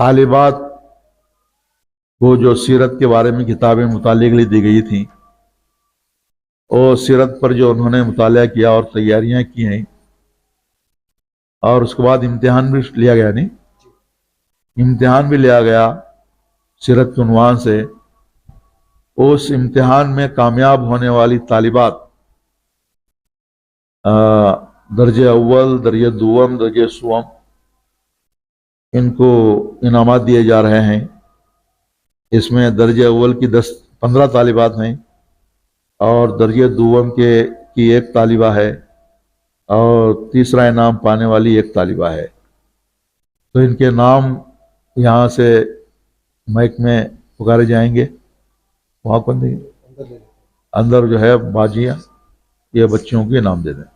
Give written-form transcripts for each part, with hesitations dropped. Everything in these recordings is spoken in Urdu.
طالبات کو جو سیرت کے بارے میں کتابیں مطالعے کے لیے دی گئی تھیں، اور سیرت پر جو انہوں نے مطالعہ کیا اور تیاریاں کی ہیں، اور اس کے بعد امتحان بھی لیا گیا، نہیں امتحان بھی لیا گیا سیرت کے عنوان سے، اس امتحان میں کامیاب ہونے والی طالبات درجہ اول، درجہ دوم، درجہ سوم، ان کو انعامات دیے جا رہے ہیں۔ اس میں درجہ اول کی 15 طالبات ہیں، اور درجہ دوم کی ایک طالبہ ہے، اور تیسرا انعام پانے والی ایک طالبہ ہے۔ تو ان کے نام یہاں سے مائک میں پکارے جائیں گے، وہاں پر اندر جو ہے باجیاں یہ بچیوں کے نام دے دیں۔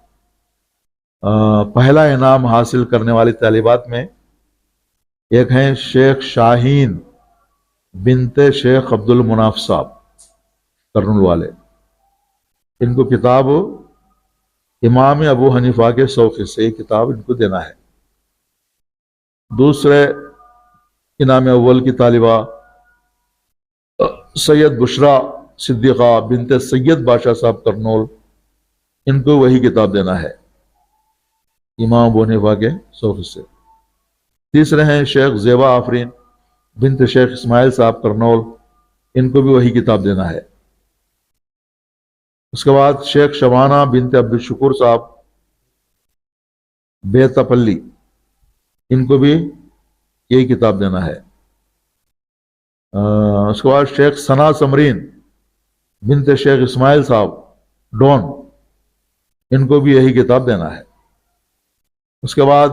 پہلا انعام حاصل کرنے والی طالبات میں ایک ہیں شیخ شاہین بنت شیخ عبد المناف صاحب کرنول والے۔ ان کو کتاب امام ابو حنیفہ کے 100 حصے کتاب ان کو دینا ہے۔ دوسرے انعام اول کی طالبہ سید بشرا صدیقہ بنت سید بادشاہ صاحب کرنول، ان کو وہی کتاب دینا ہے، امام ابو حنیفہ کے 100 حصے۔ تیسرے ہیں شیخ زیبا آفرین بنت شیخ اسماعیل صاحب کرنول، ان کو بھی وہی کتاب دینا ہے۔ اس کے بعد شیخ شبانہ بنت عبد الشکور صاحب بیتپلی، ان کو بھی یہی کتاب دینا ہے۔ اس کے بعد شیخ ثنا سمرین بنت شیخ اسماعیل صاحب ڈون، ان کو بھی یہی کتاب دینا ہے۔ اس کے بعد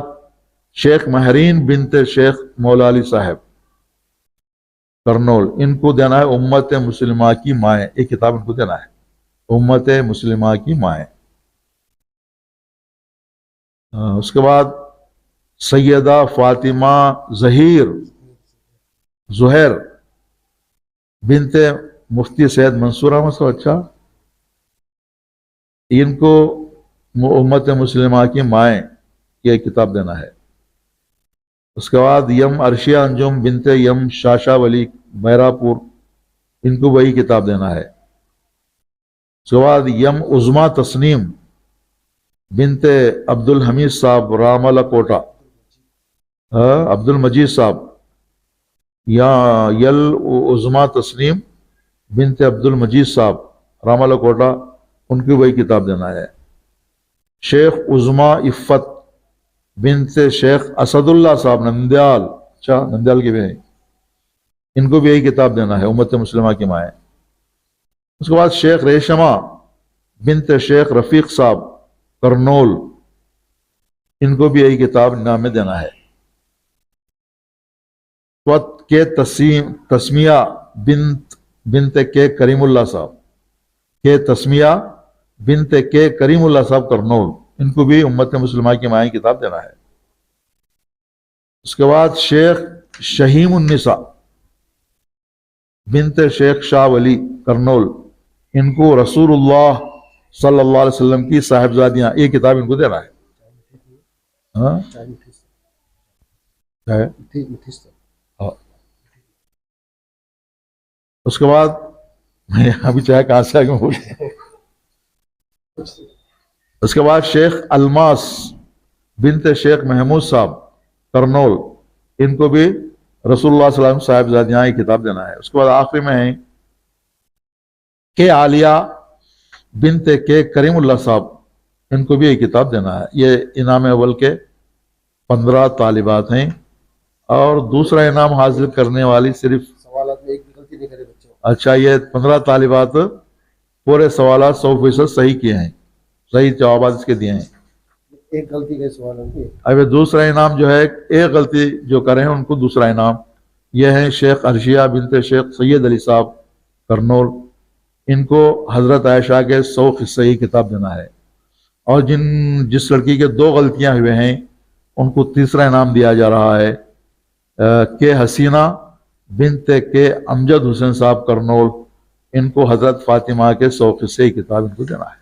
شیخ مہرین بنت شیخ مولا علی صاحب کرنول، ان کو دینا ہے امت مسلمہ کی مائیں، ایک کتاب ان کو دینا ہے، امت مسلمہ کی مائیں۔ اس کے بعد سیدہ فاطمہ زہیر بنت مفتی سید منصور احمد صاحب، اچھا، ان کو امت مسلمہ کی مائیں یہ کتاب دینا ہے۔ اس کے بعد یم عرشیہ انجم بنت یم شاشا ولی بیرا پور، ان کو وہی کتاب دینا ہے۔ اس کے بعد یم عظما تسنیم بنت عبد الحمید صاحب رامالہ کوٹا، عبد المجید صاحب، یا یل عظما تسنیم بنت عبد المجید صاحب رامالہ کوٹا، ان کی وہی کتاب دینا ہے۔ شیخ عظما عفت بنت شیخ اسد اللہ صاحب نندیال، اچھا نندیال کے بھی ہیں، ان کو بھی یہی کتاب دینا ہے، امت مسلمہ کی مائیں۔ اس کے بعد شیخ ریشمہ بنت شیخ رفیق صاحب کرنول، ان کو بھی یہی کتاب انعام میں دینا ہے۔ وقت کے تسمیہ بنت کے کریم اللہ صاحب، کے تسمیہ بنت کے کریم اللہ صاحب کرنول، ان کو بھی امت مسلمہ کی مائیں کتاب دینا ہے۔ اس کے بعد شیخ شہیم النساء بنت شیخ شاہ ولی کرنول، ان کو رسول اللہ صلی اللہ علیہ وسلم کی صاحبزادیاں، یہ کتاب ان کو دینا ہے۔ اس کے بعد ابھی چاہے کہاں سے آگے بول، اس کے بعد شیخ الماس بنت شیخ محمود صاحب کرنول، ان کو بھی رسول اللہ صلی اللہ علیہ وسلم صاحبزادیاں یہ کتاب دینا ہے۔ اس کے بعد آخری میں ہیں کہ عالیہ بنت کے کریم اللہ صاحب، ان کو بھی یہ کتاب دینا ہے۔ یہ انعام اول کے 15 طالبات ہیں، اور دوسرا انعام حاصل کرنے والی صرف سوالات میں ایک بھی غلطی نہیں کرے بچوں۔ اچھا، یہ 15 طالبات پورے سوالات 100% صحیح کیے ہیں، صحیح جوابات اس کے دیے ہیں۔ ایک غلطی کے سوال ہوگی۔ اب دوسرا انعام جو ہے، ایک غلطی جو کریں ان کو دوسرا انعام یہ ہے شیخ عرشیہ بنت شیخ سید علی صاحب کرنول، ان کو حضرت عائشہ کے 100 حصے ہی کتاب دینا ہے۔ اور جس لڑکی کے 2 غلطیاں ہوئے ہیں ان کو تیسرا انعام دیا جا رہا ہے کہ حسینہ بنت کے امجد حسین صاحب کرنول، ان کو حضرت فاطمہ کے 100 حصے ہی کتاب ان کو دینا ہے۔